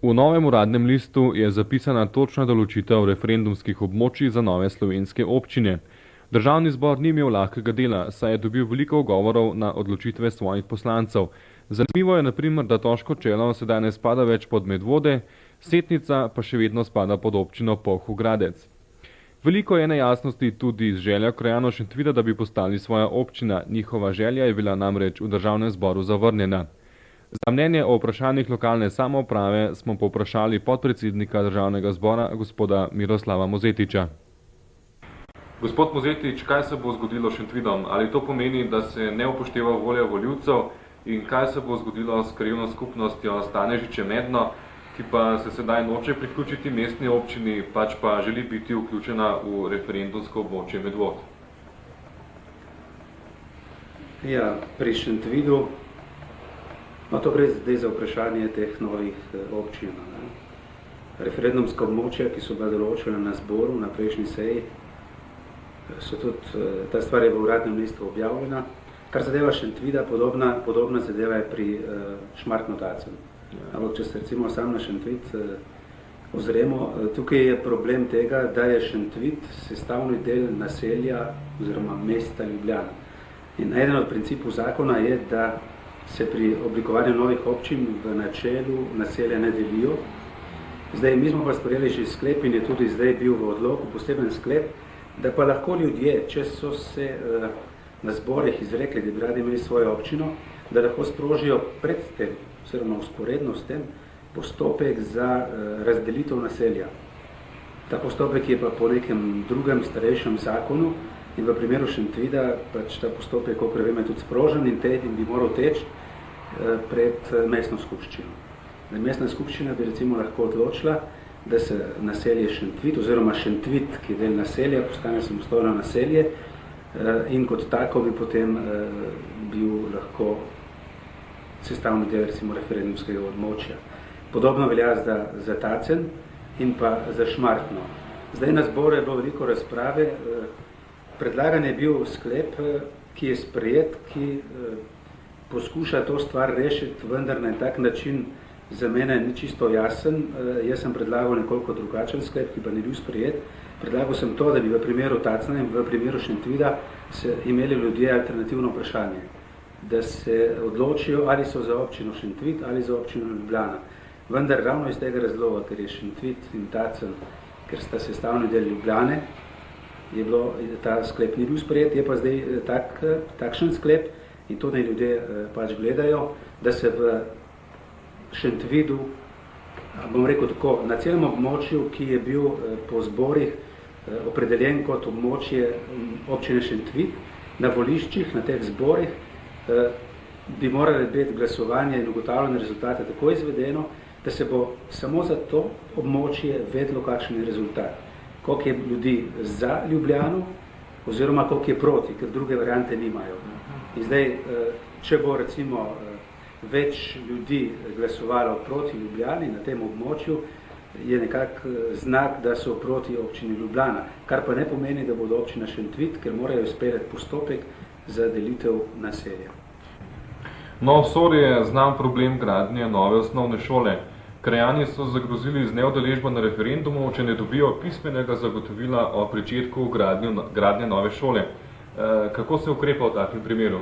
V novem uradnem listu je zapisana točna določitev referendumskih območij za nove slovenske občine. Državni zbor ni imel lahkega dela, saj je dobil veliko ugovorov na odločitve svojih poslancev. Zanimivo je na primer, da Toško čelo sedaj ne spada več pod Medvode, Setnica pa še vedno spada pod občino Polhogradec. Veliko je nejasnosti tudi z željo krajanov Šentvida, da bi postali svoja občina. Njihova želja je bila namreč v državnem zboru zavrnjena. Za mnenje o vprašanjih lokalne samouprave smo povprašali podpredsednika državnega zbora, gospoda Miroslava Mozetiča. Gospod Mozetič, kaj se bo zgodilo s Šentvidom? Ali to pomeni, da se ne upošteva volja voljivcev in kaj se bo zgodilo s krajevno skupnostjo Stanežiče-Medno, ki pa se sedaj noče priključiti mestni občini, pač pa želi biti vključena v referendumsko območje Medvod? Ja, pri Šentvidu, to gre zdaj za vprašanje teh novih občin. Referendumska območja, ki so bila določena na zboru, na prejšnji seji, so tudi, ta stvar je v uradnem listu objavljena. Kar zadeva Šentvida, podobna zadeva je pri Šmartno-Tacen. Ampak, če se recimo sam na Šentvid ozremo, tukaj je problem tega, da je Šentvid sestavni del naselja oziroma mesta Ljubljana. In eden od principov zakona je, da se pri oblikovanju novih občin v načelu naselja ne delijo. Zdaj, mi smo pa sprejeli že sklep in je tudi zdaj bil v odloku poseben sklep, da pa lahko ljudje, če so se na zborih izrekli, da bi radi imeli svojo občino, da lahko sprožijo pred tem, oziroma vzporedno s tem, postopek za razdelitev naselja. Ta postopek je pa po nekem drugem, starejšem zakonu in v primeru Šentvida pač ta postopek, kolikor vem, je tudi sprožen in bi moral teči pred mestno skupščino. Mestna skupščina bi recimo lahko odločila, da se naselje Šentvid oziroma Šentvid, ki je del naselja, postane samostojno naselje in kot tako bi potem bil lahko sestavni del recimo referendumskega območja. Podobno velja za Tacen in pa za Šmartno. Zdaj na zboru je bilo veliko razprave. Predlagan je bil sklep, ki je sprejet, ki poskuša to stvar rešiti, vendar na tak način za mene ni čisto jasen. Jaz sem predlagal nekoliko drugačen sklep, ki pa ni bil sprejet. Predlagal sem to, da bi v primeru Tacna in v primeru Šentvida se imeli ljudje alternativno vprašanje, da se odločijo, ali so za občino Šentvid ali za občino Ljubljana. Vendar ravno iz tega razloga, ker je Šentvid in Tacen, ker sta sestavni del Ljubljane, ta sklep ni bil sprejet, je pa zdaj takšen sklep in to naj ljudje pač gledajo, da se v Šentvidu, bom rekel tako, na celem območju, ki je bil po zborih opredeljen kot območje občine Šentvid, na voliščih, na teh zborih, bi morali biti glasovanje in ugotavljanje rezultate tako izvedeno, da se bo samo za to območje vedlo, kakšen je rezultat. Koliko je ljudi za Ljubljano oziroma koliko je proti, ker druge variante nimajo. In zdaj, če bo recimo več ljudi glasovalo proti Ljubljani na tem območju, je nekak znak, da so proti občini Ljubljana, kar pa ne pomeni, da bodo občina Šentvid, ker morajo izpeljati postopek za delitev naselja. No, v Sori je znan problem gradnje nove osnovne šole. Krajani so zagrozili z neudeležbo na referendumu, če ne dobijo pismenega zagotovila o pričetku gradnje nove šole. Kako se ukrepa v takem primeru?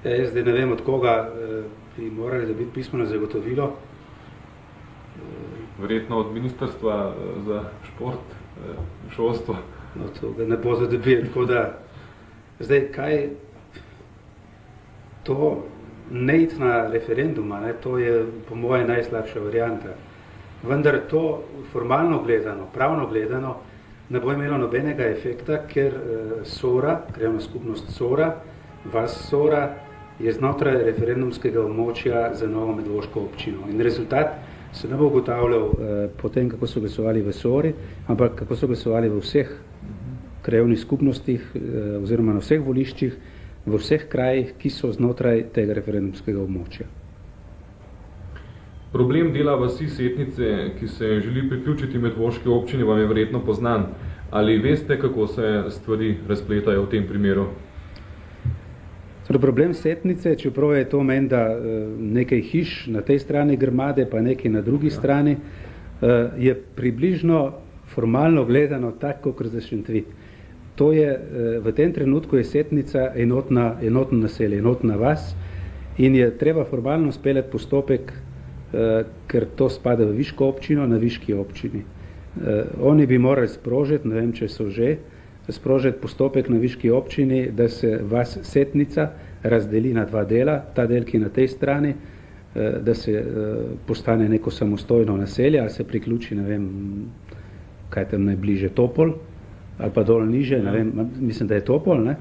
Jaz zdaj ne vem, od koga bi morali dobiti pismeno zagotovilo. Verjetno od Ministrstva za šport, šolstvo. No, to ga ne bo zadobili, tako da zdaj, kaj to ne iti na referenduma, to je po moje najslabša varianta. Vendar to formalno gledano, pravno gledano, ne bo imelo nobenega efekta, ker Sora, krajevna skupnost Sora, vas Sora, je znotraj referendumskega območja za novo medvoško občino. In rezultat se ne bo ugotavljal po tem, kako so glasovali v Sori, ampak kako so glasovali v vseh krajevnih skupnostih oziroma na vseh voliščih, v vseh krajih, ki so znotraj tega referendumskega območja. Problem dela vasi Setnice, ki se želi priključiti medvoški občini, vam je verjetno poznan. Ali veste, kako se stvari razpletajo v tem primeru? Problem Setnice, čeprav je to menda nekaj hiš na tej strani Grmade, pa nekaj na drugi strani, je približno formalno gledano tako, kot za Šentvid. To je, v tem trenutku je Setnica enotno naselje, enotna vas in je treba formalno speljati postopek, ker to spada v Viško občino, na Viški občini. Oni bi morali sprožiti, ne vem, če so že, sprožiti postopek na Viški občini, da se vas Setnica razdeli na dva dela, ta del, ki je na tej strani, da se postane neko samostojno naselje, ali se priključi, ne vem, kaj tam najbliže, Topol, ali pa dol niže, ne vem, mislim, da je Topol, ne?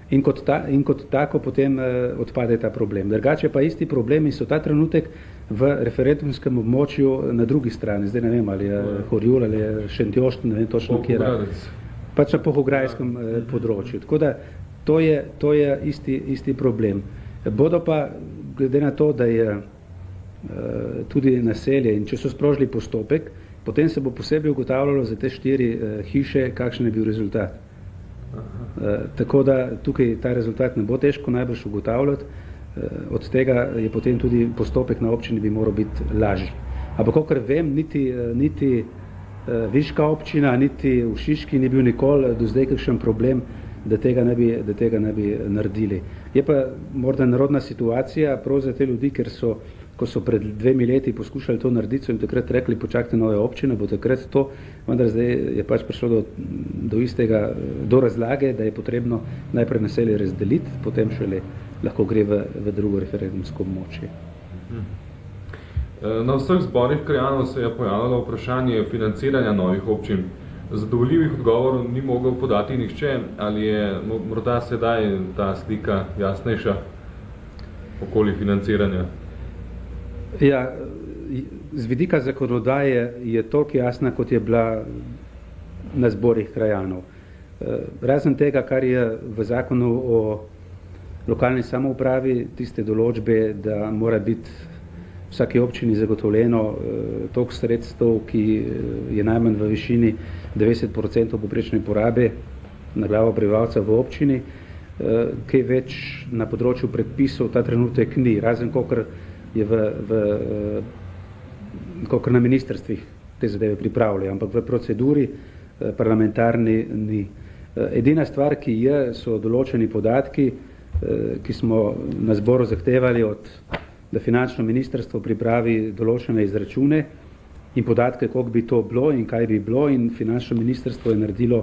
In kot tako potem odpade ta problem. Drugače pa isti problemi so ta trenutek v referendumskem območju na drugi strani. Zdaj ne vem, ali je Horjul, ali je Šentjošt, ne vem točno, kjer. Pač na Pohograjskem področju. Tako da to je isti problem. Bodo pa, glede na to, da je tudi naselje in če so sprožili postopek, potem se bo posebej ugotavljalo za te 4 hiše, kakšen je bil rezultat. Tako da tukaj ta rezultat ne bo težko najbrž ugotavljati, od tega je potem tudi postopek na občini bi moral biti lažji. Ampak kakor vem, niti Viška občina, niti v Šiški ni bil nikoli do zdaj kakšen problem, da tega ne bi naredili. Je pa morda narodna situacija prav za te ljudi, ker ko so pred 2 leti poskušali to narediti, so jim takrat rekli, počakajte nove občine, bo takrat to, vendar zdaj je pač prišlo do razlage, da je potrebno najprej naselje razdeliti, potem šele lahko gre v drugo referendumsko območje. Na vseh zborih krajanov se je pojavilo vprašanje financiranja novih občin. Zadovoljivih odgovorov ni mogel podati nihče, ali je morda sedaj ta slika jasnejša okoli financiranja? Ja, z vidika zakonodaje je toliko jasna, kot je bila na zborih krajanov. Razen tega, kar je v zakonu o lokalni samoupravi, tiste določbe, da mora biti vsaki občini zagotovljeno toliko sredstev, ki je najmanj v višini 90% poprečne porabe na glavo prebivalca v občini, kaj več na področju predpisov ta trenutek ni, razen kolikor je kolikor na ministrstvih te zadeve pripravljajo, ampak v proceduri parlamentarni ni. Edina stvar, ki je, so določeni podatki, ki smo na zboru zahtevali da finančno ministrstvo pripravi določene izračune in podatke, koliko bi to bilo in kaj bi bilo, in finančno ministrstvo je naredilo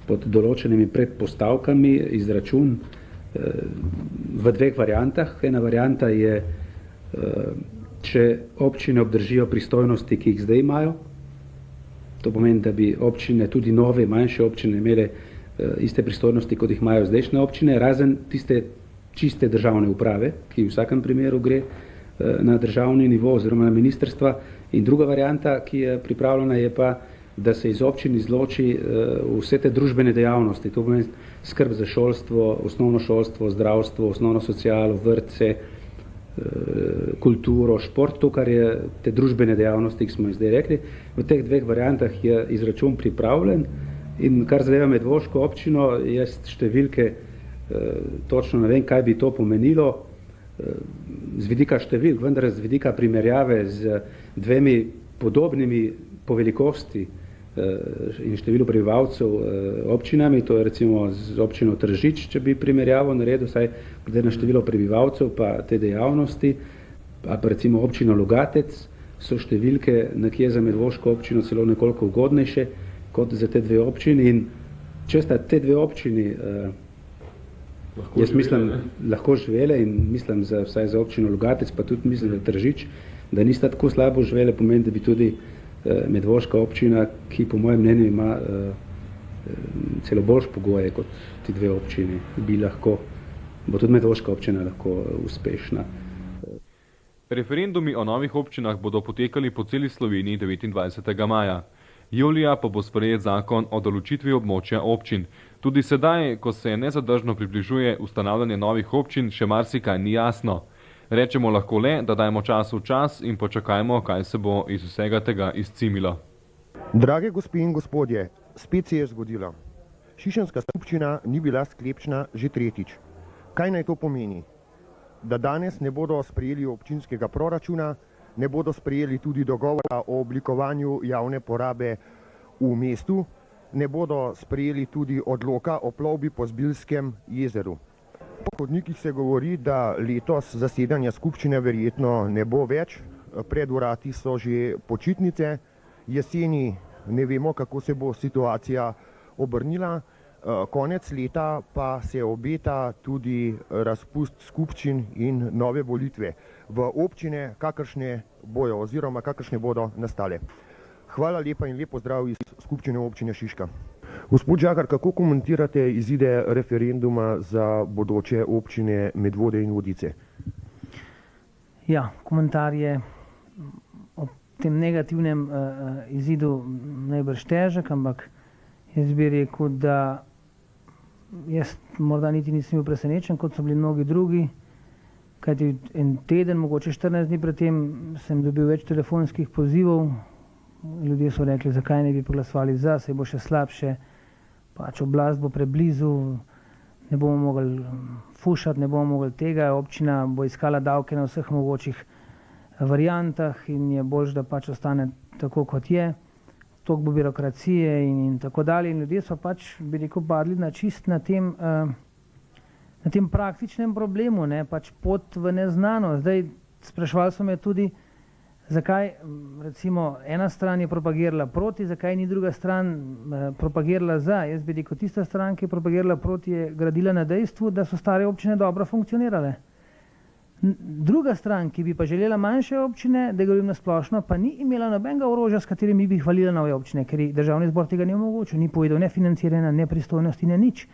pod določenimi predpostavkami izračun v 2 variantah. Ena varianta je, če občine obdržijo pristojnosti, ki jih zdaj imajo, to pomeni, da bi občine, tudi nove, manjše občine, imele iste pristojnosti, kot jih imajo zdajšnje občine, razen tiste čiste državne uprave, ki v vsakem primeru gre na državni nivo oziroma na ministrstva. In druga varianta, ki je pripravljena, je pa, da se iz občin izloči vse te družbene dejavnosti, to pomeni skrb za šolstvo, osnovno šolstvo, zdravstvo, osnovno socialo, vrtce, kulturo, šport, to, kar je te družbene dejavnosti, ki smo jih zdaj rekli. V teh 2 variantah je izračun pripravljen in kar zadeva Medvoško občino, jaz številke točno ne vem, kaj bi to pomenilo z vidika številk, vendar z vidika primerjave z 2 podobnimi po velikosti in številu prebivalcev občinami, to je recimo z občino Tržič, če bi primerjavo naredil, saj glede na število prebivalcev pa te dejavnosti, pa recimo občino Logatec, so številke nekje za Medvoško občino celo nekoliko ugodnejše kot za te 2 občini. In če sta te 2 občini lahko živele in mislim vsaj za občino Logatec, pa tudi mislim za Tržič, da nista tako slabo živele, pomeni, da bi tudi Medvoška občina, ki po mojem mnenju ima celo boljše pogoje kot ti 2 občini, bo tudi Medvoška občina lahko uspešna. Referendumi o novih občinah bodo potekali po celi Sloveniji 29. maja. Julija pa bo sprejet zakon o določitvi območja občin. Tudi sedaj, ko se nezadržno približuje ustanavljanje novih občin, še marsikaj ni jasno. Rečemo lahko le, da dajmo čas v čas in počakajmo, kaj se bo iz vsega tega izcimilo. Drage gospe in gospodje, spet se je zgodilo. Šišenska občina ni bila sklepčna že 3. Kaj naj to pomeni? Da danes ne bodo sprejeli občinskega proračuna, ne bodo sprejeli tudi dogovora o oblikovanju javne porabe v mestu, ne bodo sprejeli tudi odloka o plovbi po Zbiljskem jezeru. Po hodnikih se govori, da letos zasedanja skupščine verjetno ne bo več, pred vrati so že počitnice, jeseni ne vemo, kako se bo situacija obrnila, konec leta pa se obeta tudi razpust skupščin in nove volitve v občine, kakršne bojo oziroma kakršne bodo nastale. Hvala lepa in lep pozdrav iz skupščine občine Šiška. Gospod Žagar, kako komentirate izide referenduma za bodoče občine Medvode in Vodice? Ja, komentar je o tem negativnem izidu najbrž težek, ampak jaz bi rekel, da jaz morda niti nisem bil presenečen, kot so bili mnogi drugi, kajti en teden, mogoče 14 dni pred tem sem dobil več telefonskih pozivov. Ljudje so rekli, zakaj ne bi poglasovali za, saj bo še slabše, pač oblast bo preblizu, ne bomo mogli fušati, ne bomo mogli tega, občina bo iskala davke na vseh mogočih variantah in je boljš, da pač ostane tako, kot je. Toliko bo birokracije in tako dalje. In ljudje so pač, bi rekel, padli na čist na tem praktičnem problemu, ne, pač pot v neznano. Zdaj, sprašvali so me tudi, zakaj recimo ena stran je propagirala proti, zakaj ni druga stran propagirala za. Jaz bi rekel, tista stran, ki je propagirala proti, je gradila na dejstvu, da so stare občine dobro funkcionirale. Druga stran, ki bi pa želela manjše občine, da govorim na splošno, pa ni imela nobenega orožja, s katerim bi hvalila nove občine, ker državni zbor tega ni omogočil, ni povedal ne financiranja, ne pristojnosti, ne nič.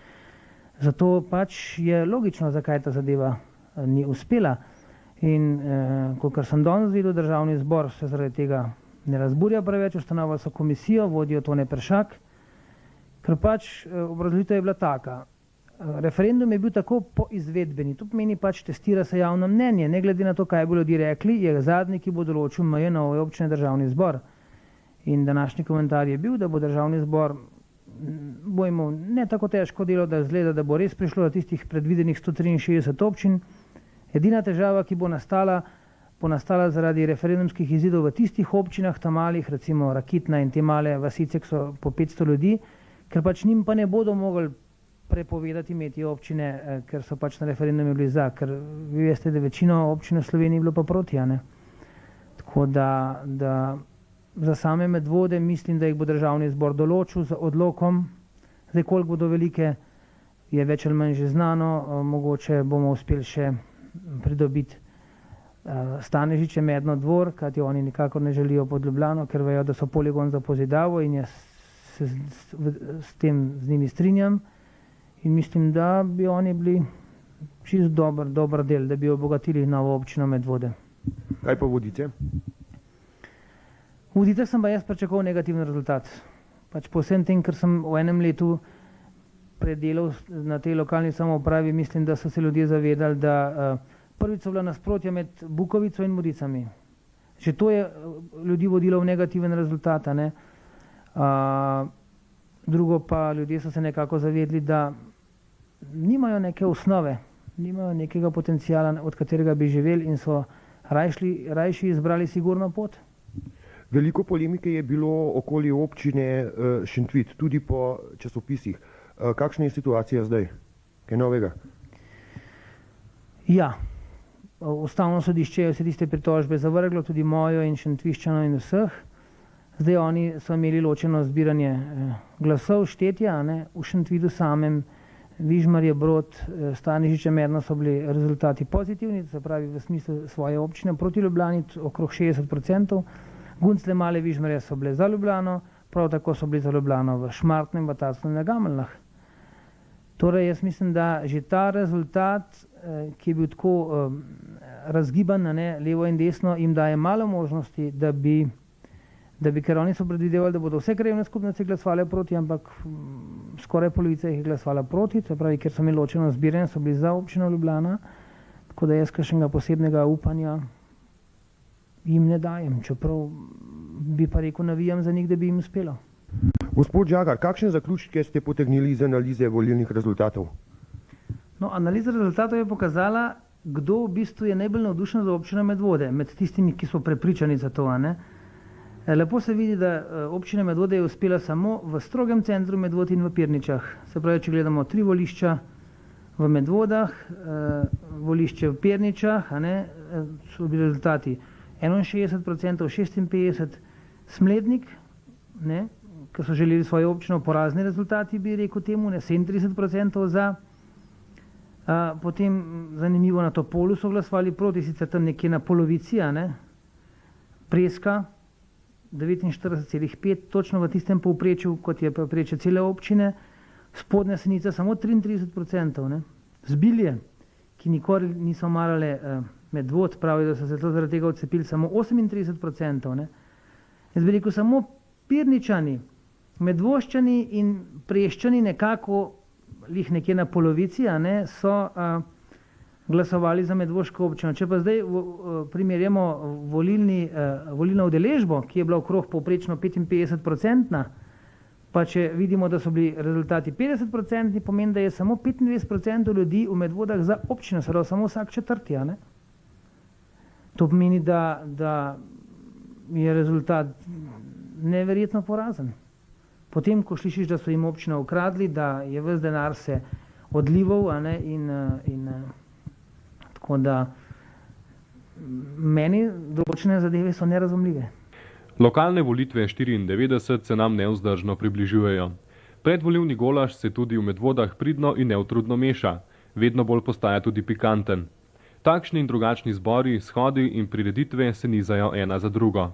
Zato pač je logično, zakaj ta zadeva ni uspela. In kolikor sem danes videl, državni zbor se zaradi tega ne razburja preveč, ustanovili so komisijo, vodijo Tone Peršak, ker pač obrazložitev je bila taka. Referendum je bil tako poizvedbeni, to pomeni pač testira se javno mnenje, ne glede na to, kaj bodo ljudje rekli, je zadnji, ki bo določil meje nove občine državni zbor. In današnji komentar je bil, da bo državni zbor bo imel ne tako težko delo, da zgleda, da bo res prišlo do tistih predvidenih 163 občin. Edina težava, ki bo nastala zaradi referendumskih izidov v tistih občinah, tam malih, recimo Rakitna in te male vasice, ki so po 500 ljudi, ker pač njim pa ne bodo mogli prepovedati imeti občine, ker so pač na referendumu bili za, ker vi veste, da večino občin v Sloveniji bilo pa proti, a ne. Tako da za same Medvode mislim, da jih bo državni zbor določil z odlokom. Zdaj, koliko bodo velike, je več ali manj že znano, mogoče bomo uspeli še pridobiti Stanežiče, Medno dvor, kajti oni nikakor ne želijo pod Ljubljano, ker vejo, da so poligon za pozidavo in jaz se s tem z njimi strinjam. In mislim, da bi oni bili čist dober del, da bi obogatili novo občino Medvode. Kaj pa Vodice? V Vodicah sem pa jaz pričakoval negativen rezultat. Pač po vsem tem, ker sem v enem letu predelal na tej lokalni samoupravi, mislim, da so se ljudje zavedali, da prvič so bila nasprotja med Bukovico in Vodicami. Že to je ljudi vodilo v negativen rezultat, ne. Drugo pa ljudje so se nekako zavedli, da nimajo neke osnove, nimajo nekega potencijala, od katerega bi živeli in so rajši izbrali sigurno pot. Veliko polemike je bilo okoli občine Šentvid, tudi po časopisih. Kakšna je situacija zdaj? Kaj novega? Ja, Ustavno sodišče je vse tiste pritožbe zavrglo, tudi mojo in Šentviščano in vseh. Zdaj oni so imeli ločeno zbiranje glasov, štetja, ne, v Šentvidu samem, Vižmarje, Brod, Stanežiče, Medno so bili rezultati pozitivni, se pravi v smislu svoje občine, proti Ljubljani okrog 60%, Guncle, Male, Vižmarje so bile za Ljubljano, prav tako so bili za Ljubljano v Šmartnem, v Tacnu in na Gameljnah. Torej jaz mislim, da že ta rezultat, ki je bil tako razgiban, ne, levo in desno, jim daje malo možnosti, da bi, ker oni so predvidevali, da bodo vse krajevne skupnosti glasovale proti, ampak skoraj polovica jih je glasovala proti, se pravi, ker so imeli ločeno zbiranje, so bili za občino Ljubljana, tako da jaz kakšnega posebnega upanja jim ne dajem, čeprav bi pa rekel, navijam za njih, da bi jim uspelo. Gospod Žagar, kakšne zaključke ste potegnili iz analize volilnih rezultatov? No, analiza rezultatov je pokazala, kdo v bistvu je najbolj navdušen za občino Medvode, med tistimi, ki so prepričani za to. Ne? Lepo se vidi, da občina Medvode je uspela samo v strogem centru Medvod in v Pirničah. Se pravi, če gledamo 3 volišča v Medvodah, volišče v Pirničah, so bili rezultati 61%, 56%, Smlednik, ne, ki so želeli svojo občino, porazni rezultati, bi rekel temu, 37% za. Potem zanimivo, na Topolu so glasovali proti, sicer tam nekje na polovici, Preska 49,5, točno v tistem povprečju, kot je povprečje cele občine, Spodnja Senica samo 33%, ne. Zbilje, ki nikoli niso marale Medvod, pravijo, da so se zaradi tega odcepili, samo 38%, ne. Jaz bi rekel, samo Pirničani, Medvoščani in Preščani nekako lih nekje na polovici, so glasovali za medvoško občino. Če pa zdaj primerjamo volilno udeležbo, ki je bila okrog povprečno 55%, pa če vidimo, da so bili rezultati 50%, pomeni, da je samo 25% ljudi v Medvodah za občino, se pravi samo vsak četrti. To pomeni, da je rezultat neverjetno porazen. Potem, ko slišiš, da so jim občina ukradli, da je ves denar se odlival, tako da meni določene zadeve so nerazumljive. Lokalne volitve 94 se nam nevzdržno približujejo. Predvolilni golaž se tudi v Medvodah pridno in neutrudno meša, vedno bolj postaja tudi pikanten. Takšni in drugačni zbori, shodi in prireditve se nizajo ena za drugo.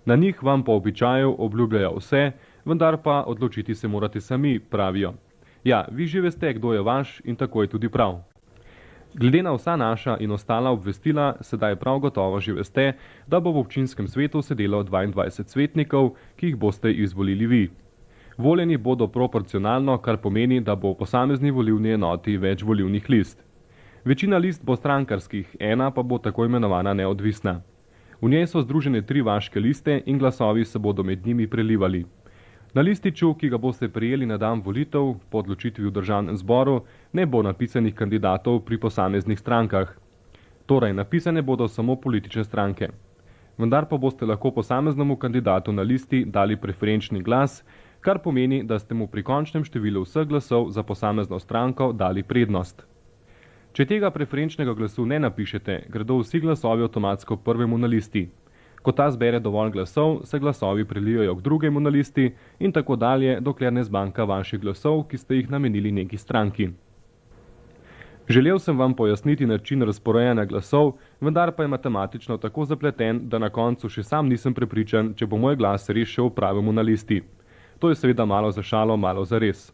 Na njih vam po običaju obljubljajo vse, vendar pa odločiti se morate sami, pravijo. Ja, vi že veste, kdo je vaš in tako je tudi prav. Glede na vsa naša in ostala obvestila, sedaj prav gotovo že veste, da bo v občinskem svetu sedelo 22 svetnikov, ki jih boste izvolili vi. Voljeni bodo proporcionalno, kar pomeni, da bo v posamezni volilni enoti več volilnih list. Večina list bo strankarskih, ena pa bo tako imenovana neodvisna. V njej so združene 3 vaške liste in glasovi se bodo med njimi prelivali. Na lističu, ki ga boste prejeli na dan volitev po odločitvi v državnem zboru, ne bo napisanih kandidatov pri posameznih strankah. Torej, napisane bodo samo politične stranke. Vendar pa boste lahko posameznemu kandidatu na listi dali preferenčni glas, kar pomeni, da ste mu pri končnem številu vseh glasov za posamezno stranko dali prednost. Če tega preferenčnega glasu ne napišete, gredo vsi glasovi avtomatsko prvemu na listi. Ko ta zbere dovolj glasov, se glasovi prelijajo k drugemu na listi in tako dalje, dokler ne zmanjka vaših glasov, ki ste jih namenili neki stranki. Želel sem vam pojasniti način razporejanja glasov, vendar pa je matematično tako zapleten, da na koncu še sam nisem prepričan, če bo moj glas res šel pravemu na listi. To je seveda malo za šalo, malo za res.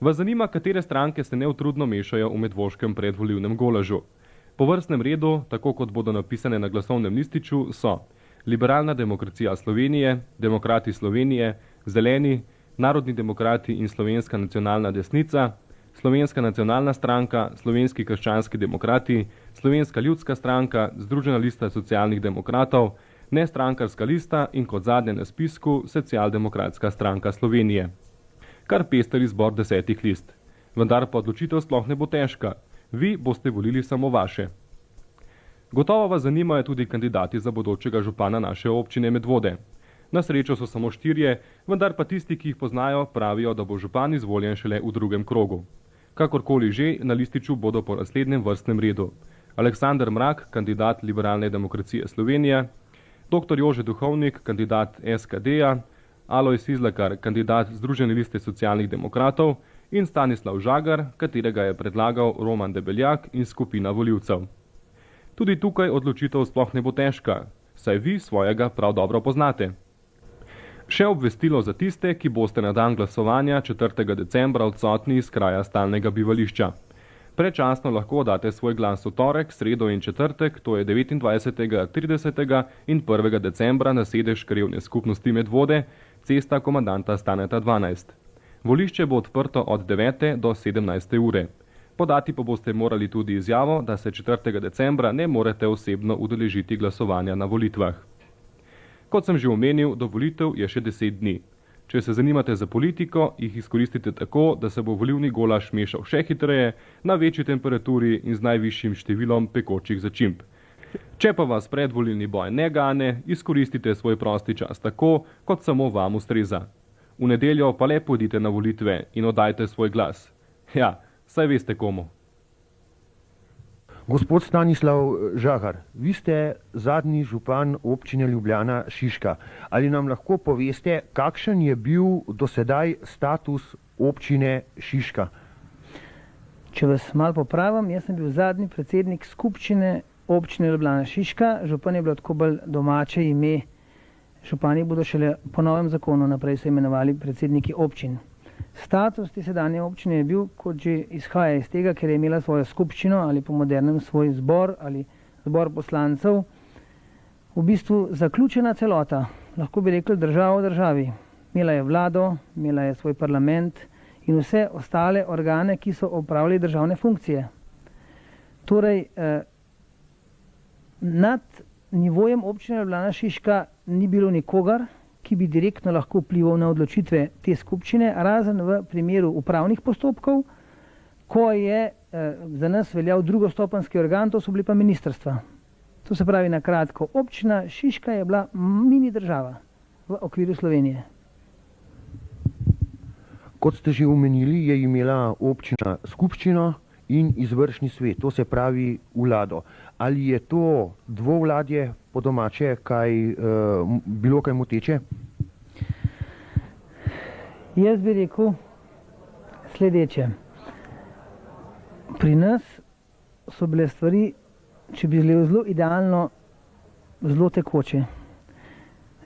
Vas zanima, katere stranke se neutrudno mešajo v medvoškem predvolilnem golažu? Po vrstnem redu, tako kot bodo napisane na glasovnem lističu, so Liberalna demokracija Slovenije, Demokrati Slovenije, Zeleni, Narodni demokrati in Slovenska nacionalna desnica, Slovenska nacionalna stranka, Slovenski krščanski demokrati, Slovenska ljudska stranka, Združena lista socialnih demokratov, Nestrankarska lista in kot zadnje na spisku Socialdemokratska stranka Slovenije. Kar pester izbor 10 list. Vendar pa odločitev sploh ne bo težka. Vi boste volili samo vaše. Gotovo vas zanimajo tudi kandidati za bodočega župana naše občine Medvode. Na srečo so samo 4, vendar pa tisti, ki jih poznajo, pravijo, da bo župan izvoljen šele v drugem krogu. Kakorkoli že, na lističu bodo po naslednjem vrstnem redu. Aleksander Mrak, kandidat Liberalne demokracije Slovenije, dr. Jože Duhovnik, kandidat SKD-ja, Alojz Izlakar, kandidat Združene liste socialnih demokratov in Stanislav Žagar, katerega je predlagal Roman Debeljak in skupina volivcev. Tudi tukaj odločitev sploh ne bo težka, saj vi svojega prav dobro poznate. Še obvestilo za tiste, ki boste na dan glasovanja 4. decembra odsotni iz kraja stalnega bivališča. Predčasno lahko date svoj glas v torek, sredo in četrtek, to je 29., 30. in 1. decembra na sedež krajevne skupnosti Medvode, cesta komandanta Staneta 12. Volišče bo odprto od 9. do 17. ure. Podati pa boste morali tudi izjavo, da se 4. decembra ne morete osebno udeležiti glasovanja na volitvah. Kot sem že omenil, do volitev je še 10 dni. Če se zanimate za politiko, jih izkoristite tako, da se bo volilni golaž mešal še hitreje, na večji temperaturi in z najvišjim številom pekočih začimb. Če pa vas predvolilni boj ne gane, izkoristite svoj prosti čas tako, kot samo vam ustreza. V nedeljo pa le pojdite na volitve in oddajte svoj glas. Ja, saj veste komu. Gospod Stanislav Žagar, vi ste zadnji župan občine Ljubljana Šiška. Ali nam lahko poveste, kakšen je bil dosedaj status občine Šiška? Če vas malo popravim, jaz sem bil zadnji predsednik skupščine občine Ljubljana Šiška, župan je bilo tako bolj domače ime. Župani bodo šele po novem zakonu naprej se imenovali predsedniki občin. Status te sedanje občine je bil, kot že izhaja iz tega, ker je imela svojo skupščino ali po modernem svoj zbor ali zbor poslancev, v bistvu zaključena celota, lahko bi rekli država v državi. Imela je vlado, imela je svoj parlament in vse ostale organe, ki so opravljali državne funkcije. Torej, nad nivojem občine Ljubljana Šiška ni bilo nikogar, ki bi direktno lahko vplival na odločitve te skupščine, razen v primeru upravnih postopkov, ko je za nas veljal drugostopenjski organ, to so bili pa ministrstva. To se pravi na kratko, občina Šiška je bila mini država v okviru Slovenije. Kot ste že omenili, je imela občina skupščino in izvršni svet, to se pravi vlado. Ali je to dvovladje po domače bilo kaj moteče? Jaz bi rekel sledeče. Pri nas so bile stvari, če bi bile zelo idealno, zelo tekoče.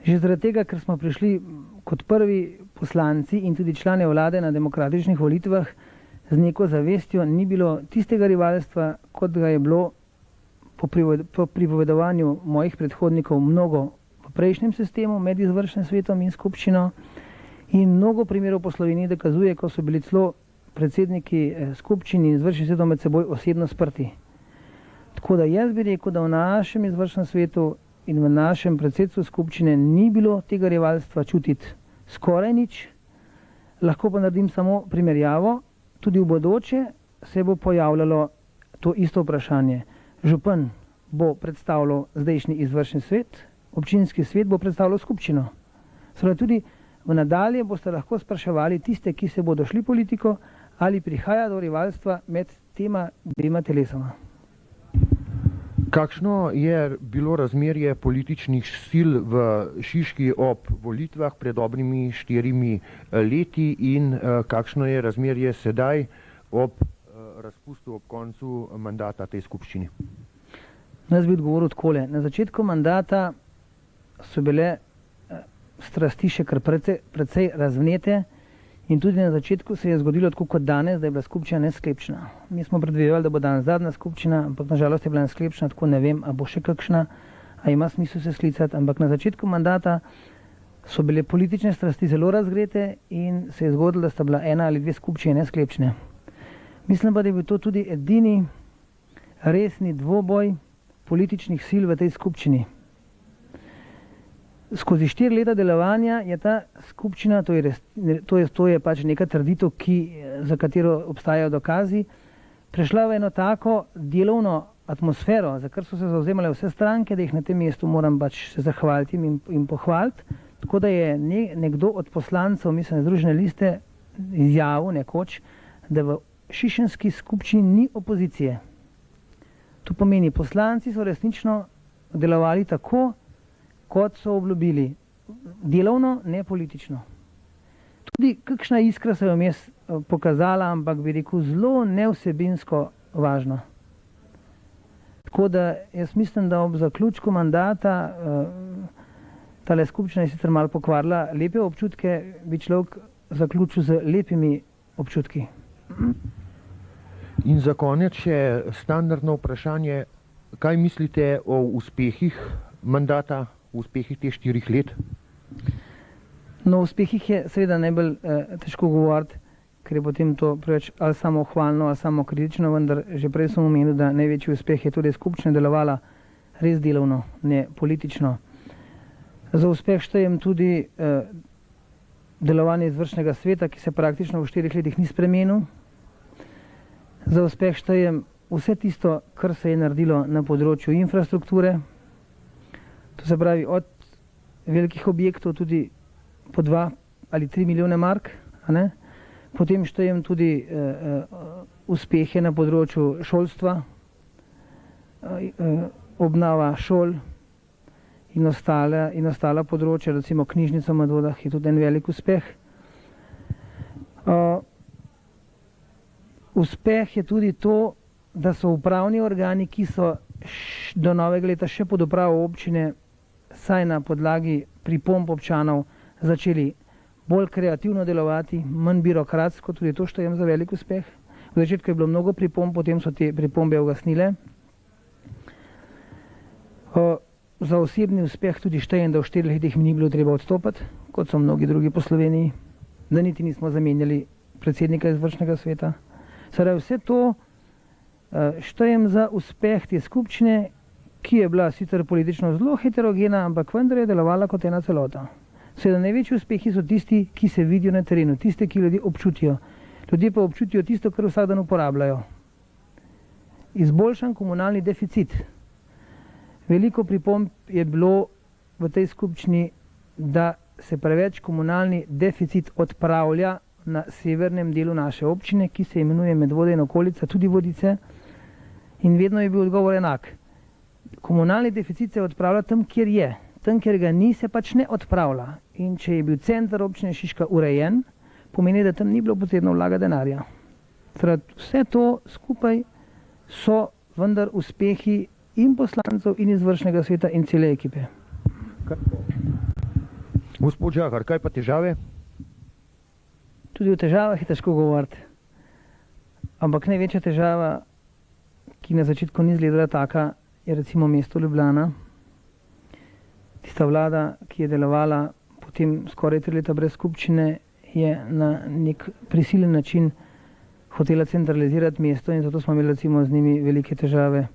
Že zaradi tega, ker smo prišli kot prvi poslanci in tudi člane vlade na demokratičnih volitvah z neko zavestjo, ni bilo tistega rivalstva, kot ga je bilo po pripovedovanju mojih predhodnikov mnogo v prejšnjem sistemu med izvršnim svetom in skupščino in mnogo primerov po Sloveniji dokazuje, ko so bili celo predsedniki skupščin in izvršnim svetom med seboj osebno sprti. Tako da jaz bi rekel, da v našem izvršnem svetu in v našem predsedstvu skupščine ni bilo tega rivalstva čutiti skoraj nič. Lahko pa naredim samo primerjavo, tudi v bodoče se bo pojavljalo to isto vprašanje. Župan bo predstavljal zdajšnji izvršni svet, občinski svet bo predstavljal skupščino. Seveda tudi v nadalje boste lahko spraševali tiste, ki se bodo šli politiko, ali prihaja do rivalstva med tema dvema telesoma. Kakšno je bilo razmerje političnih sil v Šiški ob volitvah pred dobrimi 4 leti in kakšno je razmerje sedaj ob razpustu, ob koncu mandata tej skupščini? Jaz bi odgovoril takole. Na začetku mandata so bile strasti še kar precej razvnete in tudi na začetku se je zgodilo tako kot danes, da je bila skupščina nesklepčna. Mi smo predvidevali, da bo danes zadnja skupščina, ampak nažalost je bila nesklepčna, tako ne vem, a bo še kakšna, a ima smisel se sklicati, ampak na začetku mandata so bile politične strasti zelo razgrete in se je zgodilo, da sta bila 1 ali 2 skupščine nesklepčne. Mislim pa, da je bil to tudi edini resni dvoboj političnih sil v tej skupščini. Skozi 4 leta delovanja je ta skupščina, to je pač neka trditev, za katero obstajajo dokazi, prešla v eno tako delovno atmosfero, za kar so se zavzemale vse stranke, da jih na tem mestu moram pač se zahvaliti in pohvaliti, tako da je nekdo od poslancev, mislim, Združene liste izjavil nekoč, da v šišenski skupščini ni opozicije. To pomeni, poslanci so resnično delovali tako, kot so obljubili. Delovno, ne politično. Tudi kakšna iskra se je vmes pokazala, ampak bi rekel zelo nevsebinsko važno. Tako da jaz mislim, da ob zaključku mandata tale skupščina je sicer malo pokvarila lepe občutke, bi človek zaključil z lepimi občutki. In za konec še standardno vprašanje, kaj mislite o uspehih mandata, uspehih teh 4 let? No, o uspehih je seveda najbolj težko govoriti, ker je potem to preveč ali samo hvalno ali samo kritično, vendar že prej sem omenil, da največji uspeh je tudi skupščina delovala res delovno, ne politično. Za uspeh štejem tudi delovanje izvršnega sveta, ki se praktično v 4 letih ni spremenil. Za uspeh štejem vse tisto, kar se je naredilo na področju infrastrukture, to se pravi od velikih objektov tudi po 2 ali 3 milijone mark, a ne? Potem štejem tudi uspehe na področju šolstva, obnova šol in ostala področja, recimo knjižnica v Medvodah je tudi en velik uspeh. Uspeh je tudi to, da so upravni organi, ki so do novega leta še pod upravo občine, saj na podlagi pripomb občanov začeli bolj kreativno delovati, manj birokratsko, tudi to štejem za velik uspeh. V začetku je bilo mnogo pripomb, potem so te pripombe ugasnile. Za osebni uspeh tudi štejem, da v 4 letih mi ni bilo treba odstopiti, kot so mnogi drugi po Sloveniji, da niti nismo zamenjali predsednika izvršnega sveta. Sedaj vse to štejem za uspeh te skupščine, ki je bila sicer politično zelo heterogena, ampak vendar je delovala kot ena celota. Seveda največji uspehi so tisti, ki se vidijo na terenu, tiste, ki ljudje občutijo. Ljudje pa občutijo tisto, kar vsak dan uporabljajo. Izboljšan komunalni deficit. Veliko pripomb je bilo v tej skupščini, da se preveč komunalni deficit odpravlja na severnem delu naše občine, ki se imenuje Medvode in okolica, tudi Vodice. In vedno je bil odgovor enak. Komunalni deficit se odpravlja tam, kjer je. Tam, kjer ga ni, se pač ne odpravlja. In če je bil center občine Šiška urejen, pomeni, da tam ni bilo potrebno vlagati denarja. Vse to skupaj so vendar uspehi in poslancev, in izvršnega sveta, in cele ekipe. Gospod Žahar, kaj pa težave? Tudi o težavah je težko govoriti. Ampak največja težava, ki na začetku ni izgledala taka, je recimo mesto Ljubljana. Tista vlada, ki je delovala potem skoraj 3 leta brez skupščine, je na nek prisilen način hotela centralizirati mesto in zato smo imeli recimo z njimi velike težave.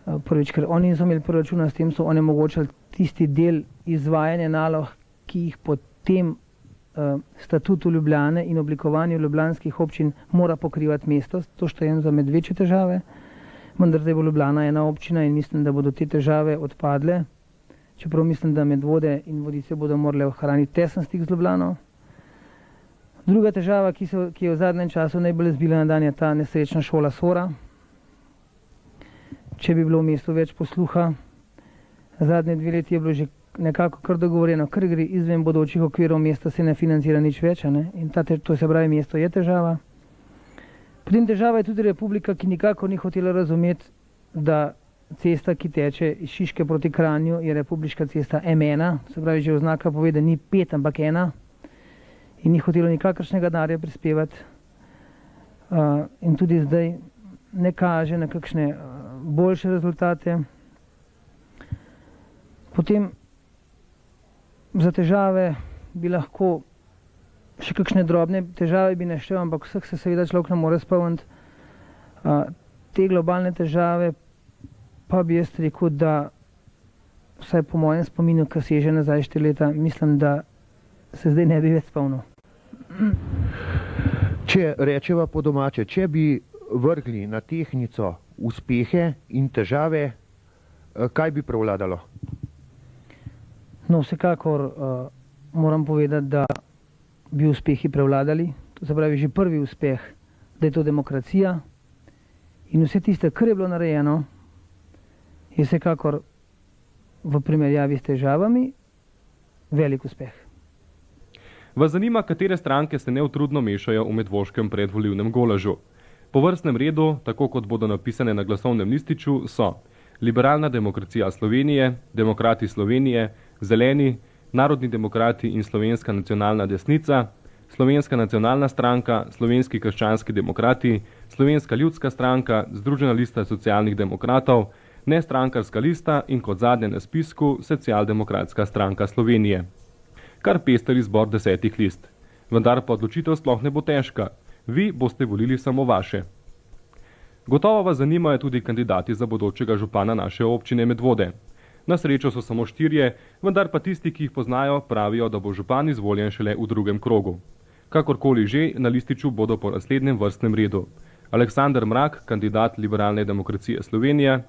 Prvič, ker oni niso imeli proračuna, s tem so onemogočali tisti del izvajanja nalog, ki jih po tem statutu Ljubljane in oblikovanju ljubljanskih občin mora pokrivati mesto. To štejem za med večje težave. Vendar zdaj bo Ljubljana ena občina in mislim, da bodo te težave odpadle. Čeprav mislim, da Medvode in Vodice bodo morale ohraniti tesen stik z Ljubljano. Druga težava, ki je v zadnjem času najbolj zbila na dan, je ta nesrečna šola Sora. Če bi bilo v mestu več posluha, zadnje 2 leti je bilo že nekako kar dogovorjeno, kar gre izven bodočih okvirov mesta, se ne financira nič več, ne? In to se pravi, mesto je težava. Potem težava je tudi Republika, ki nikako ni hotela razumeti, da cesta, ki teče iz Šiške proti Kranju, je republiška cesta M1, se pravi, že oznaka pove, da ni 5, ampak 1. In ni hotelo nikakršnega denarja prispevati. In tudi zdaj ne kaže na kakšne boljše rezultate. Potem za težave bi lahko še kakšne drobne težave bi naštel, ampak vseh se seveda človek ne more spomniti. Te globalne težave pa bi jaz rekel, da vsaj po mojem spominu, ki seže nazaj 4 leta, mislim, da se zdaj ne bi več spomnil. Če rečeva po domače, če bi vrgli na tehtnico uspehe in težave, kaj bi prevladalo? No, vsekakor moram povedati, da bi uspehi prevladali. To se pravi, že prvi uspeh, da je to demokracija in vse tiste, kar je bilo narejeno, je vsekakor v primerjavi s težavami velik uspeh. Vas zanima, katere stranke se neutrudno mešajo v medvoškem predvolilnem golažu? Po vrstnem redu, tako kot bodo napisane na glasovnem lističu, so Liberalna demokracija Slovenije, Demokrati Slovenije, Zeleni, Narodni demokrati in Slovenska nacionalna desnica, Slovenska nacionalna stranka, Slovenski krščanski demokrati, Slovenska ljudska stranka, Združena lista socialnih demokratov, Nestrankarska lista in kot zadnje na spisku Socialdemokratska stranka Slovenije. Kar pester izbor 10 list. Vendar pa odločitev sploh ne bo težka. Vi boste volili samo vaše. Gotovo vas zanimajo tudi kandidati za bodočega župana naše občine Medvode. Na srečo so samo 4, vendar pa tisti, ki jih poznajo, pravijo, da bo župan izvoljen šele v drugem krogu. Kakorkoli že, na lističu bodo po naslednjem vrstnem redu: Aleksander Mrak, kandidat Liberalne demokracije Slovenije,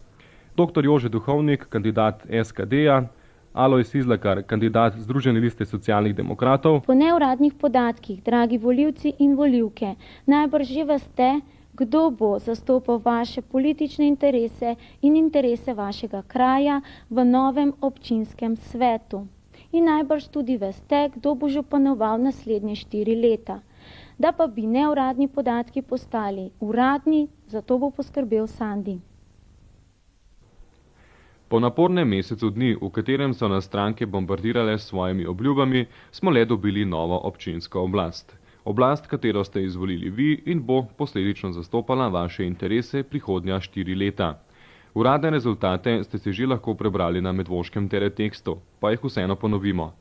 dr. Jože Duhovnik, kandidat SKD-ja, Alojz Izlakar, kandidat Združene liste socialnih demokratov. Po neuradnih podatkih, dragi volivci in volivke, najbrž že veste, kdo bo zastopal vaše politične interese in interese vašega kraja v novem občinskem svetu. In najbrž tudi veste, kdo bo županoval naslednje 4 leta. Da pa bi neuradni podatki postali uradni, za to bo poskrbel Sandi. Po napornem mesecu dni, v katerem so nas stranke bombardirale s svojimi obljubami, smo le dobili novo občinsko oblast. Oblast, katero ste izvolili vi in bo posledično zastopala vaše interese prihodnja 4 leta. Uradne rezultate ste si že lahko prebrali na medvoškem teletekstu, pa jih vseeno ponovimo.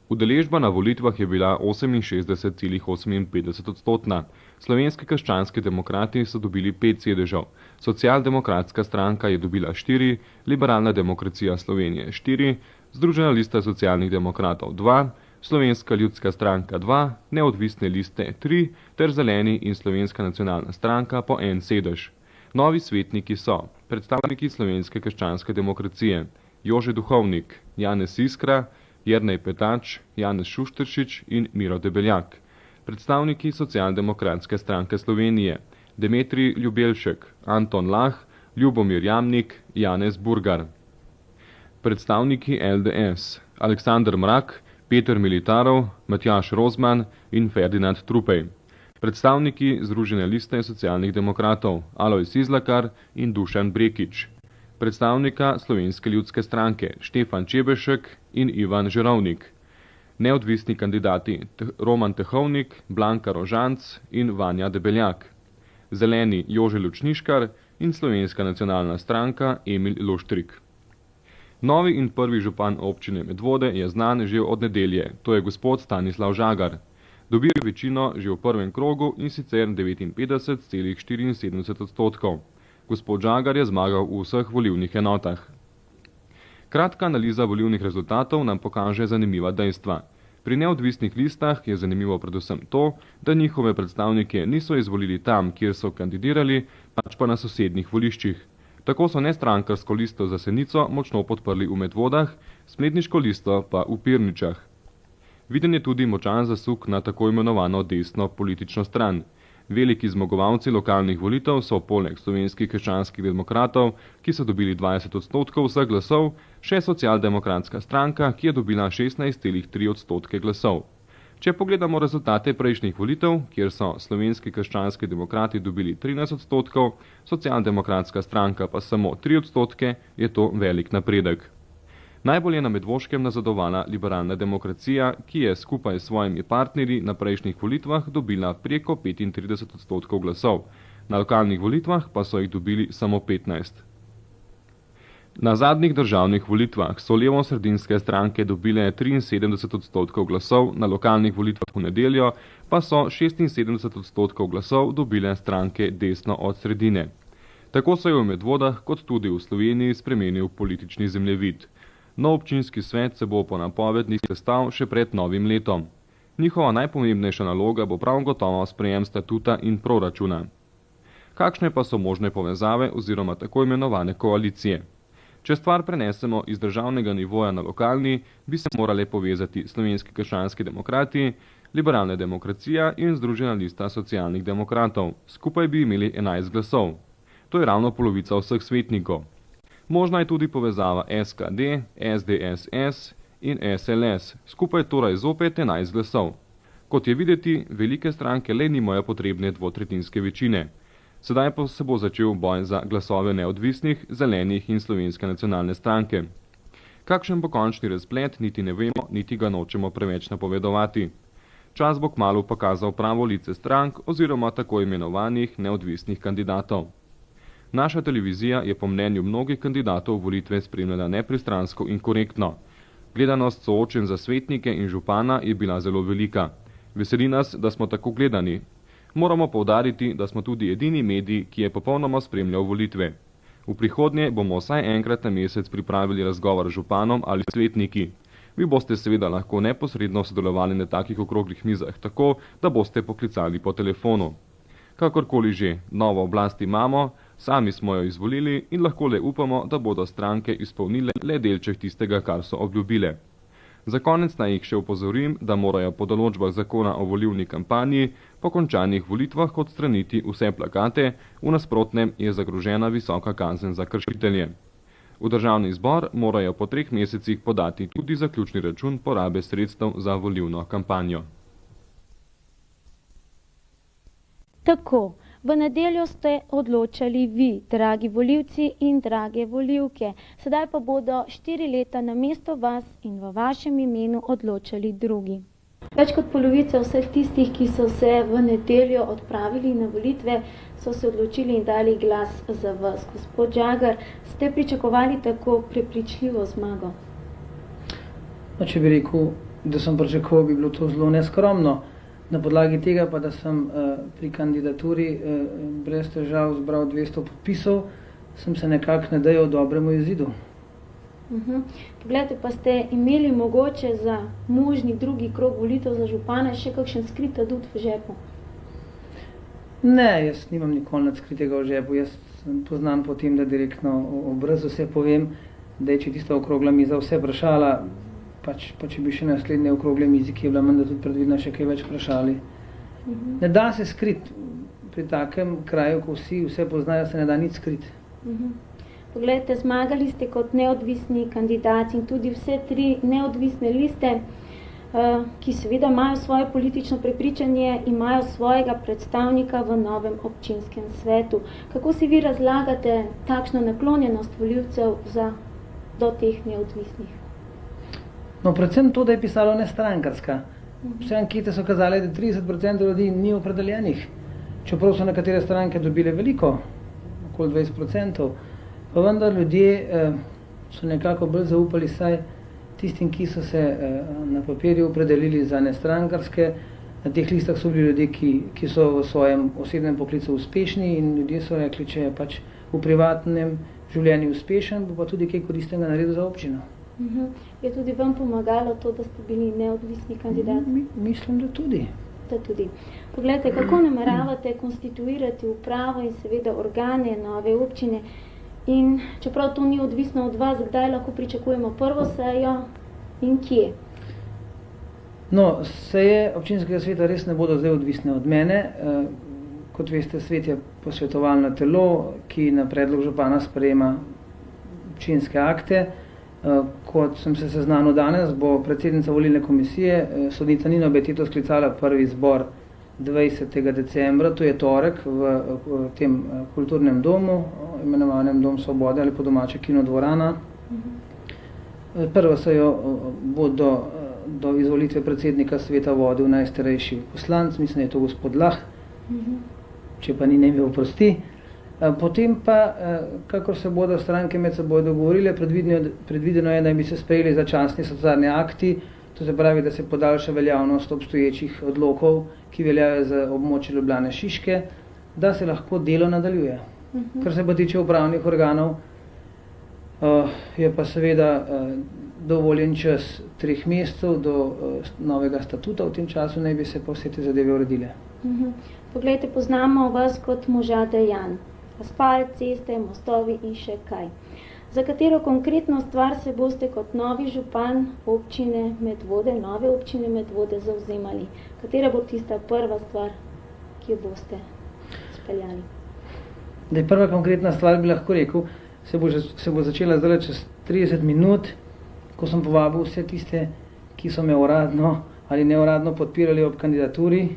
Udeležba na volitvah je bila 68,58%. Slovenski krščanski demokrati so dobili 5 sedežev, Socialdemokratska stranka je dobila 4, Liberalna demokracija Slovenije 4, Združena lista socialnih demokratov 2, Slovenska ljudska stranka 2, Neodvisne liste 3 ter Zeleni in Slovenska nacionalna stranka po 1 sedež. Novi svetniki so predstavniki Slovenske krščanske demokracije: Jože Duhovnik, Janez Iskra, Jernej Petač, Janez Šušteršič in Miro Debeljak. Predstavniki Socialdemokratske stranke Slovenije: Demetrij Ljubelšek, Anton Lah, Ljubomir Jamnik, Janez Burgar. Predstavniki LDS: Aleksander Mrak, Peter Militarov, Matjaž Rozman in Ferdinand Trupej. Predstavniki Združene liste socialnih demokratov: Alojz Izlakar in Dušan Brekič. Predstavnika Slovenske ljudske stranke: Štefan Čebešek in Ivan Žerovnik. Neodvisni kandidati: Roman Tehovnik, Blanka Rožanc in Vanja Debeljak. Zeleni: Jože Lučniškar in Slovenska nacionalna stranka Emil Luštrik. Novi in prvi župan občine Medvode je znan že od nedelje, to je gospod Stanislav Žagar. Dobil je večino že v prvem krogu in sicer 59,74%. Gospod Žagar je zmagal v vseh volilnih enotah. Kratka analiza volilnih rezultatov nam pokaže zanimiva dejstva. Pri neodvisnih listah je zanimivo predvsem to, da njihove predstavnike niso izvolili tam, kjer so kandidirali, pač pa na sosednjih voliščih. Tako so nestrankarsko listo za Senico močno podprli v Medvodah, spletniško listo pa v Pirničah. Viden je tudi močan zasuk na tako imenovano desno politično stran. Veliki zmagovalci lokalnih volitev so poleg Slovenskih krščanskih demokratov, ki so dobili 20% vseh glasov, še Socialdemokratska stranka, ki je dobila 16,3% glasov. Če pogledamo rezultate prejšnjih volitev, kjer so Slovenski krščanski demokrati dobili 13%, Socialdemokratska stranka pa samo 3%, je to velik napredek. Najbolj je na Medvoškem nazadovala Liberalna demokracija, ki je skupaj s svojimi partnerji na prejšnjih volitvah dobila preko 35% glasov. Na lokalnih volitvah pa so jih dobili samo 15%. Na zadnjih državnih volitvah so levo-sredinske stranke dobile 73% glasov, na lokalnih volitvah v nedeljo pa so 76% glasov dobile stranke desno od sredine. Tako se je v Medvodah kot tudi v Sloveniji spremenil politični zemljevid. Nov občinski svet se bo po napovedih sestal še pred novim letom. Njihova najpomembnejša naloga bo prav gotovo sprejem statuta in proračuna. Kakšne pa so možne povezave oziroma tako imenovane koalicije? Če stvar prenesemo iz državnega nivoja na lokalni, bi se morale povezati Slovenski krščanski demokrati, Liberalna demokracija in Združena lista socialnih demokratov. Skupaj bi imeli 11 glasov. To je ravno polovica vseh svetnikov. Možna je tudi povezava SKD, SDSS in SLS, skupaj torej zopet 11 glasov. Kot je videti, velike stranke le nimajo potrebne dvotretjinske večine. Sedaj pa se bo začel boj za glasove neodvisnih, zelenih in Slovenske nacionalne stranke. Kakšen bo končni razplet, niti ne vemo, niti ga nočemo preveč napovedovati. Čas bo kmalu pokazal pravo lice strank oziroma tako imenovanih neodvisnih kandidatov. Naša televizija je po mnenju mnogih kandidatov volitve spremljala nepristransko in korektno. Gledanost soočen za svetnike in župana je bila zelo velika. Veseli nas, da smo tako gledani. Moramo poudariti, da smo tudi edini medij, ki je popolnoma spremljal volitve. V prihodnje bomo vsaj enkrat na mesec pripravili razgovor z županom ali svetniki. Vi boste seveda lahko neposredno sodelovali na takih okroglih mizah, tako da boste poklicali po telefonu. Kakorkoli že, novo oblast imamo, sami smo jo izvolili in lahko le upamo, da bodo stranke izpolnile le delček tistega, kar so obljubile. Za konec naj jih še opozorim, da morajo po določbah zakona o volilni kampanji po končanih volitvah odstraniti vse plakate, v nasprotnem je zagrožena visoka kazen za kršitelje. V državni zbor morajo po 3 mesecih podati tudi zaključni račun porabe sredstev za volilno kampanjo. Tako, v nedeljo ste odločali vi, dragi volivci in drage volivke. Sedaj pa bodo 4 leta namesto vas in v vašem imenu odločali drugi. Več kot polovica vseh tistih, ki so se v nedeljo odpravili na volitve, so se odločili in dali glas za vas. Gospod Žagar, ste pričakovali tako prepričljivo zmago? No, če bi rekel, da sem pričakoval, bi bilo to zelo neskromno. Na podlagi tega pa, da sem pri kandidaturi brez težav zbral 200 podpisov, sem se nekako nadejal dobremu izidu. Poglejte, pa ste imeli mogoče za možni drugi krog volitev za župana še kakšen skrit adut v žepu? Ne, jaz nimam nikoli nad skritega v žepu. Jaz sem poznan po tem, da direktno obraz vse povem, da je če tista okrogla miza vse vprašala, pa če bi še naslednje okrogle mizi, ki je bila menda tudi predvidna, še kaj več vprašali. Ne da se skrit. Pri takem kraju, ko vsi vse poznajo, se ne da nič skrit. Poglejte, zmagali ste kot neodvisni kandidat in tudi vse 3 neodvisne liste, ki seveda imajo svoje politično prepričanje, imajo svojega predstavnika v novem občinskem svetu. Kako si vi razlagate takšno naklonjenost volivcev do teh neodvisnih? No, predvsem to, da je pisalo nestrankarska. Vse ankete so kazale, da 30% ljudi ni opredeljenih. Čeprav so nekatere stranke dobile veliko, okoli 20%, pa vendar ljudje so nekako bolj zaupali saj tistim, ki so se na papirju opredelili za nestrankarske. Na teh listah so bili ljudje, ki so v svojem osebnem poklicu uspešni in ljudje so rekli, če je pač v privatnem življenju uspešen, bo pa tudi kaj koristnega naredil za občino. Je tudi vam pomagalo to, da ste bili neodvisni kandidat? Mislim, da tudi. Poglejte, kako nameravate konstituirati upravo in seveda organe nove občine in čeprav to ni odvisno od vas, kdaj lahko pričakujemo prvo sejo in kje? No, seje občinskega sveta res ne bodo zdaj odvisne od mene. Kot veste, svet je posvetovalno telo, ki na predlog župana sprejema občinske akte. Kot sem se seznanil danes, bo predsednica volilne komisije, sodnica Nina Betito, sklicala prvi zbor 20. decembra, to je torek, v tem kulturnem domu, imenovanem Dom Svobode ali po domače Kinodvorana. Prvo sejo bo do izvolitve predsednika sveta vodil najstarejši poslanec, mislim, da je to gospod Lah, če pa ni, ne mi oprosti. Potem pa, kakor se bodo stranke med seboj dogovorile, predvideno je, da bi se sprejeli začasni socialni akti, to se pravi, da se podaljša veljavnost obstoječih odlokov, ki veljajo za območje Ljubljane Šiške, da se lahko delo nadaljuje. Kar se pa tiče upravnih organov, je pa seveda dovoljen čas 3 mesecev do novega statuta, v tem času naj bi se pa vse te zadeve uredile. Poglejte, poznamo vas kot moža dejanj. Asfalt, ceste, mostovi in še kaj. Za katero konkretno stvar se boste kot novi župan občine Medvode, nove občine Medvode zavzemali? Katera bo tista prva stvar, ki jo boste speljali? Da je prva konkretna stvar, bi lahko rekel, se bo začela zdaj čez 30 minut, ko sem povabil vse tiste, ki so me uradno ali neuradno podpirali ob kandidaturi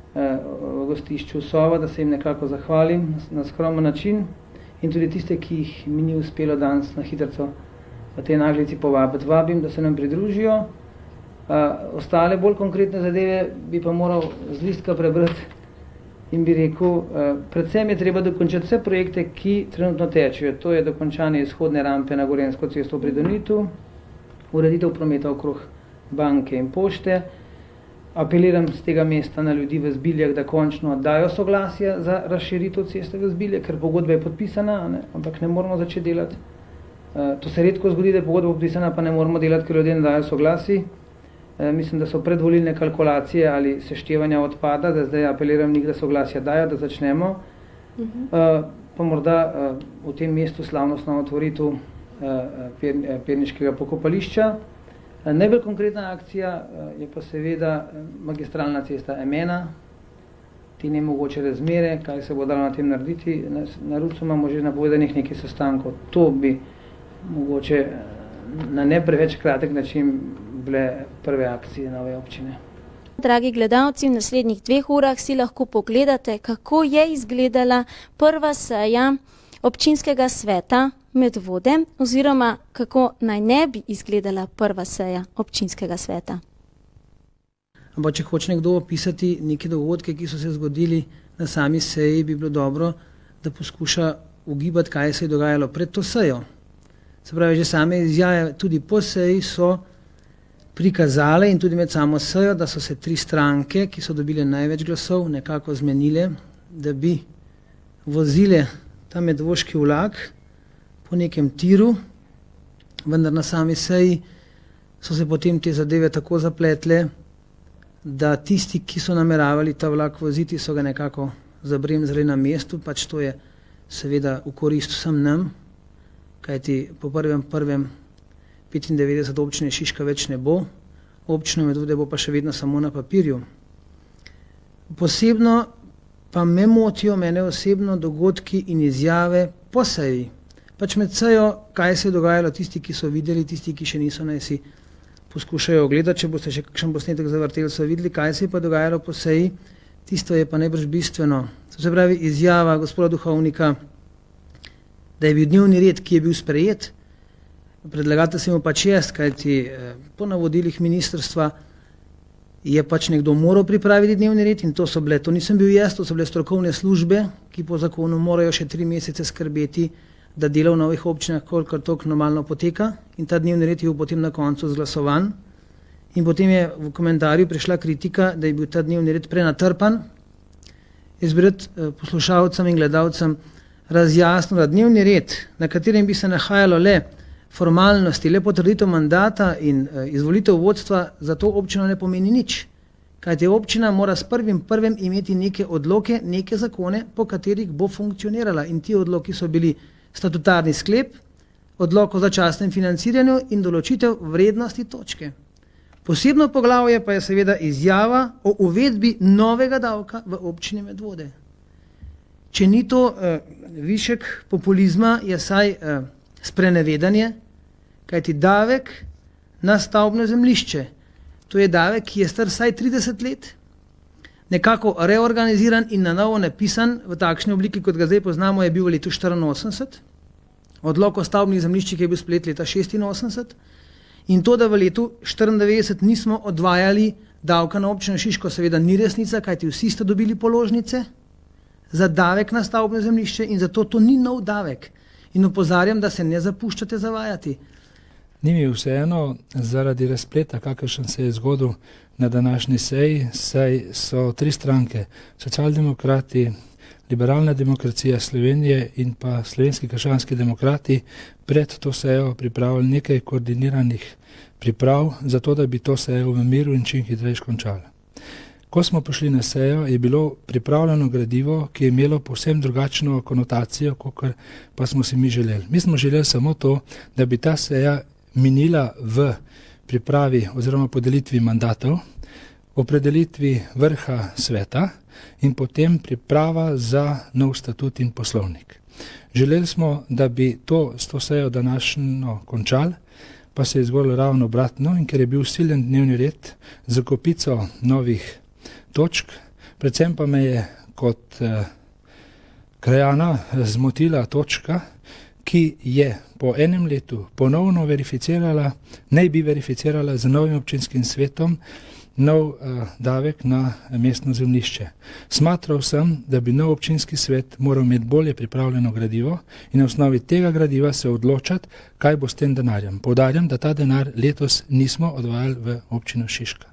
v gostišču Sova, da se jim nekako zahvalim na skromen način in tudi tiste, ki jih mi ni uspelo danes na hitrico v tej naglici povabiti, vabim, da se nam pridružijo. Ostale bolj konkretne zadeve bi pa moral z listka prebrati in bi rekel, predvsem je treba dokončati vse projekte, ki trenutno tečejo. To je dokončanje izhodne rampe na Gorenjsko cesto pri Donitu, ureditev prometa okrog banke in pošte, apeliram z tega mesta na ljudi v Zbiljah, da končno dajo soglasje za razširitev ceste v Zbilje, ker pogodba je podpisana, ampak ne moramo začeti delati. To se redko zgodi, da je pogodba podpisana, pa ne moramo delati, ker ljudje ne dajo soglasij. Mislim, da so predvolilne kalkulacije ali seštevanja odpada, da zdaj apeliram njih, da soglasja dajo, da začnemo. Pa morda v tem mestu slavnostno otvoritev Perniškega pokopališča. Najbolj konkretna akcija je pa seveda magistralna cesta M1, te nemogoče razmere, kaj se bo dalo na tem narediti. Na Rucu imamo že napovedanih nekaj sestankov. To bi mogoče na ne preveč kratek način bile prve akcije nove občine. Dragi gledalci, v naslednjih 2 urah si lahko pogledate, kako je izgledala prva seja občinskega sveta Medvode oziroma kako naj ne bi izgledala prva seja občinskega sveta. Ampak če hoče nekdo opisati neke dogodke, ki so se zgodili na sami seji, bi bilo dobro, da poskuša ugibati, kaj se je dogajalo pred to sejo. Se pravi, že same izjave tudi po seji so prikazale in tudi med samo sejo, da so se 3 stranke, ki so dobile največ glasov, nekako zmenile, da bi vozile ta medvoški vlak po nekem tiru, vendar na sami seji so se potem te zadeve tako zapletle, da tisti, ki so nameravali ta vlak voziti, so ga nekako zabremzali na mestu, pač to je seveda v korist vsem nam, kajti po 1.1.95 občine Šiška več ne bo, občina Medvode bo pa še vedno samo na papirju. Posebno pa me motijo, mene osebno, dogodki in izjave po seji. Pač med sejo, kaj se je dogajalo, tisti, ki so videli, tisti, ki še niso, naj si poskušajo ogledati, če boste še kakšen posnetek zavrteli, so videli, kaj se je pa dogajalo po seji, tisto je pa najbrž bistveno. To se pravi izjava gospoda duhovnika, da je bil dnevni red, ki je bil sprejet, predlagatelj se mu pač jest, kajti po navodilih ministrstva je pač nekdo moral pripraviti dnevni red in to nisem bil jaz, to so bile strokovne službe, ki po zakonu morajo še 3 mesece skrbeti, da delo v novih občinah kolikor toliko normalno poteka in ta dnevni red je bil potem na koncu zglasovan in potem je v komentarju prišla kritika, da je bil ta dnevni red prenatrpan. Jaz bi rad poslušalcem in gledalcem razjasnil, da dnevni red, na katerem bi se nahajalo le formalnosti, le potrditev mandata in izvolitev vodstva, za to občino ne pomeni nič. Kajti občina mora s 1.1. imeti neke odloke, neke zakone, po katerih bo funkcionirala. In ti odloki so bili statutarni sklep, odlok o začasnem financiranju in določitev vrednosti točke. Posebno poglavje pa je seveda izjava o uvedbi novega davka v občini Medvode. Če ni to višek populizma, je saj sprenevedanje, kajti davek na stavbno zemljišče, to je davek, ki je star vsaj 30 let, nekako reorganiziran in na novo napisan v takšni obliki, kot ga zdaj poznamo, je bil v letu 84, odlok o stavbnih zemljiščih je bil sprejet leta 86 in to, da v letu 94 nismo odvajali davka na občino Šiško, seveda ni resnica, kajti vsi ste dobili položnice za davek na stavbno zemljišče in zato to ni nov davek. In opozarjam, da se ne zapuščate zavajati. Ni mi vseeno zaradi razpleta, kakršen se je zgodil na današnji seji, saj so 3 stranke, socialdemokrati, liberalna demokracija Slovenije in pa slovenski krščanski demokrati, pred to sejo pripravili nekaj koordiniranih priprav, zato da bi to sejo v miru in čim hitreje končali. Ko smo prišli na sejo, je bilo pripravljeno gradivo, ki je imelo povsem drugačno konotacijo, kot pa smo si mi želeli. Mi smo želeli samo to, da bi ta seja minila v pripravi oziroma podelitvi mandatov, opredelitvi vrha sveta in potem priprava za nov statut in poslovnik. Želeli smo, da bi s to sejo današnjo končali, pa se je zgodilo ravno obratno in ker je bil siljen dnevni red z kopico novih točk, predvsem pa me je kot krajana zmotila točka, ki je po enem letu ponovno naj bi verificirala z novim občinskim svetom nov davek na mestno zemljišče. Smatral sem, da bi nov občinski svet moral imeti bolje pripravljeno gradivo in na osnovi tega gradiva se odločati, kaj bo s tem denarjem. Poudarjam, da ta denar letos nismo odvajali v občino Šiška.